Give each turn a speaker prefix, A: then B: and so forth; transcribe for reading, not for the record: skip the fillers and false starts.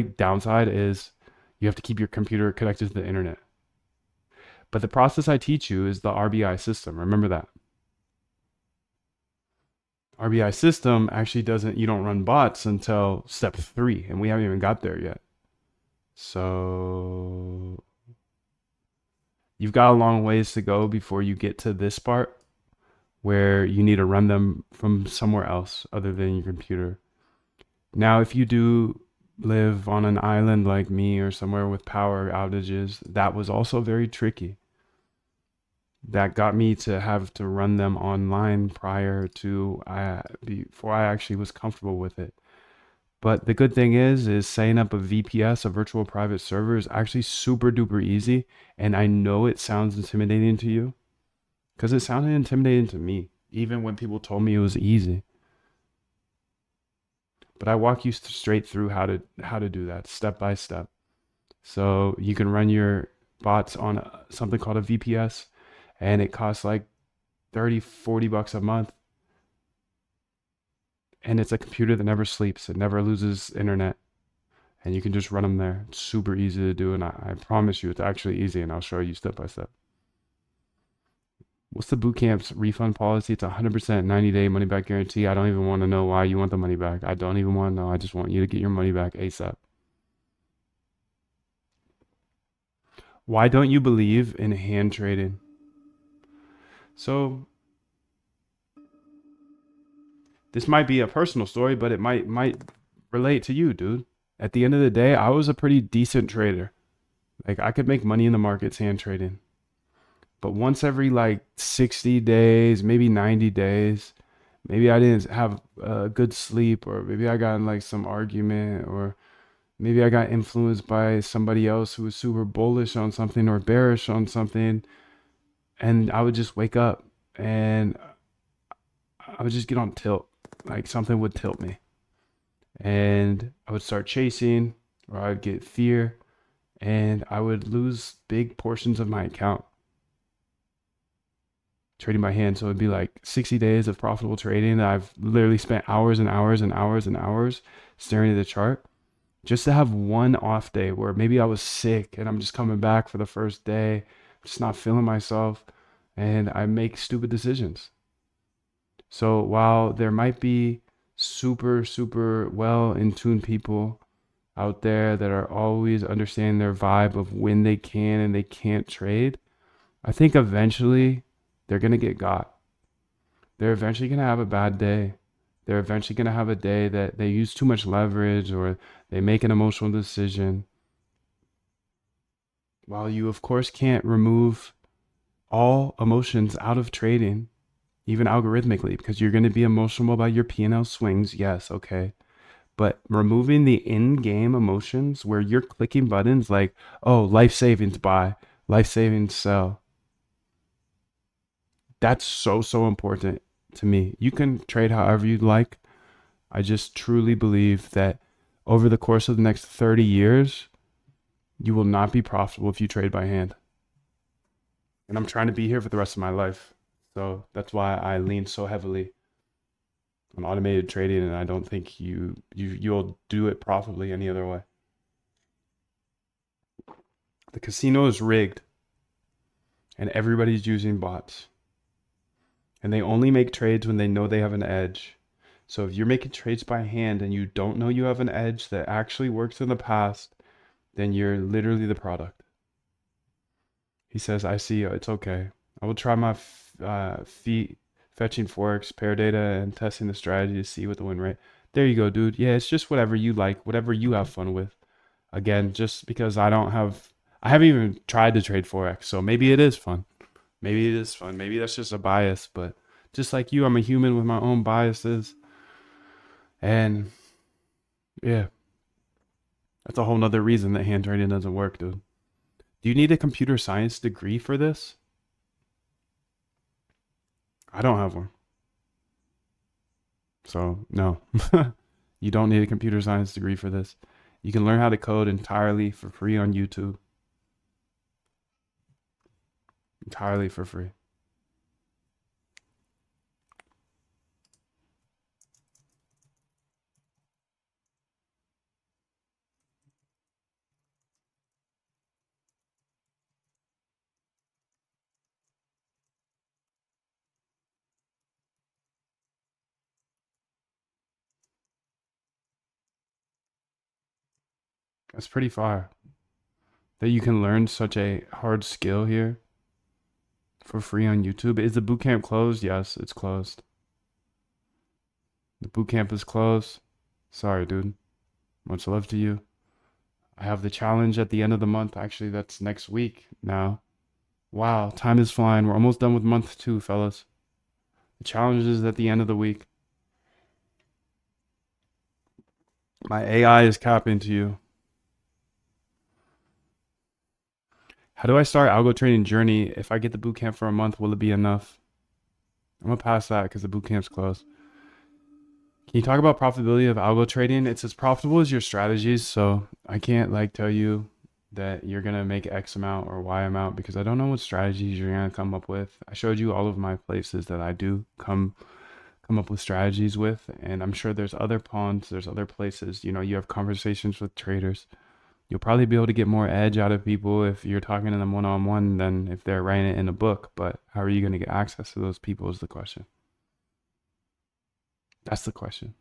A: downside is you have to keep your computer connected to the internet. But the process I teach you is the RBI system. Remember that. RBI system actually doesn't, you don't run bots until step 3, and we haven't even got there yet. So you've got a long ways to go before you get to this part where you need to run them from somewhere else other than your computer. Now, if you do live on an island like me or somewhere with power outages, that was also very tricky. That got me to have to run them online prior to before I actually was comfortable with it. But the good thing is setting up a VPS, a virtual private server, is actually super duper easy. And I know it sounds intimidating to you because it sounded intimidating to me, even when people told me it was easy. But I walk you straight through how to do that step by step. So you can run your bots on something called a VPS, and it costs like 30, $40 a month. And it's a computer that never sleeps, it never loses internet. And you can just run them there. It's super easy to do, and I promise you it's actually easy, and I'll show you step by step. What's the bootcamp's refund policy? It's 100% 90-day money back guarantee. I don't even want to know why you want the money back. I don't even want to know. I just want you to get your money back ASAP. Why don't you believe in hand trading? So this might be a personal story, but it might relate to you, dude. At the end of the day, I was a pretty decent trader. Like I could make money in the markets hand trading. But once every like 60 days, maybe 90 days, maybe I didn't have good sleep, or maybe I got in like some argument, or maybe I got influenced by somebody else who was super bullish on something or bearish on something. And I would just wake up and I would just get on tilt. Like something would tilt me. And I would start chasing, or I'd get fear, and I would lose big portions of my account trading by hand. So it'd be like 60 days of profitable trading that I've literally spent hours and hours and hours and hours staring at the chart just to have one off day where maybe I was sick and I'm just coming back for the first day, just not feeling myself, and I make stupid decisions. So while there might be super, super well in tune people out there that are always understanding their vibe of when they can and they can't trade, I think eventually they're going to get got. They're eventually going to have a bad day. They're eventually going to have a day that they use too much leverage or they make an emotional decision. While you, of course, can't remove all emotions out of trading, even algorithmically, because you're going to be emotional about your P&L swings. Yes, okay. But removing the in-game emotions where you're clicking buttons like, oh, life savings buy, life savings sell. That's so, so important to me. You can trade however you'd like. I just truly believe that over the course of the next 30 years, you will not be profitable if you trade by hand. And I'm trying to be here for the rest of my life. So that's why I lean so heavily on automated trading, and I don't think you'll do it profitably any other way. The casino is rigged and everybody's using bots. And they only make trades when they know they have an edge. So if you're making trades by hand and you don't know you have an edge that actually works in the past, then you're literally the product. He says, I see you. It's okay. I will try my feet fetching forex, pair data, and testing the strategy to see what the win rate. There you go, dude. Yeah, it's just whatever you like, whatever you have fun with. Again, just because I haven't even tried to trade forex, so maybe it is fun. Maybe it is fun. Maybe that's just a bias, but just like you, I'm a human with my own biases. And yeah, that's a whole nother reason that hand trading doesn't work, dude. Do you need a computer science degree for this? I don't have one. So, no. You don't need a computer science degree for this. You can learn how to code entirely for free on YouTube. Entirely for free. That's pretty far. That you can learn such a hard skill here for free on YouTube. Is the bootcamp closed? Yes, it's closed. The bootcamp is closed. Sorry, dude. Much love to you. I have the challenge at the end of the month. Actually, that's next week now. Wow, time is flying. We're almost done with month 2, fellas. The challenge is at the end of the week. My AI is capping to you. How do I start algo trading journey? If I get the bootcamp for a month, will it be enough? I'm gonna pass that because the bootcamp's closed. Can you talk about profitability of algo trading? It's as profitable as your strategies, so I can't like tell you that you're gonna make X amount or Y amount because I don't know what strategies you're gonna come up with. I showed you all of my places that I do come up with strategies with, and I'm sure there's other pawns, there's other places. You know, you have conversations with traders. You'll probably be able to get more edge out of people if you're talking to them one on one than if they're writing it in a book. But how are you going to get access to those people is the question. That's the question.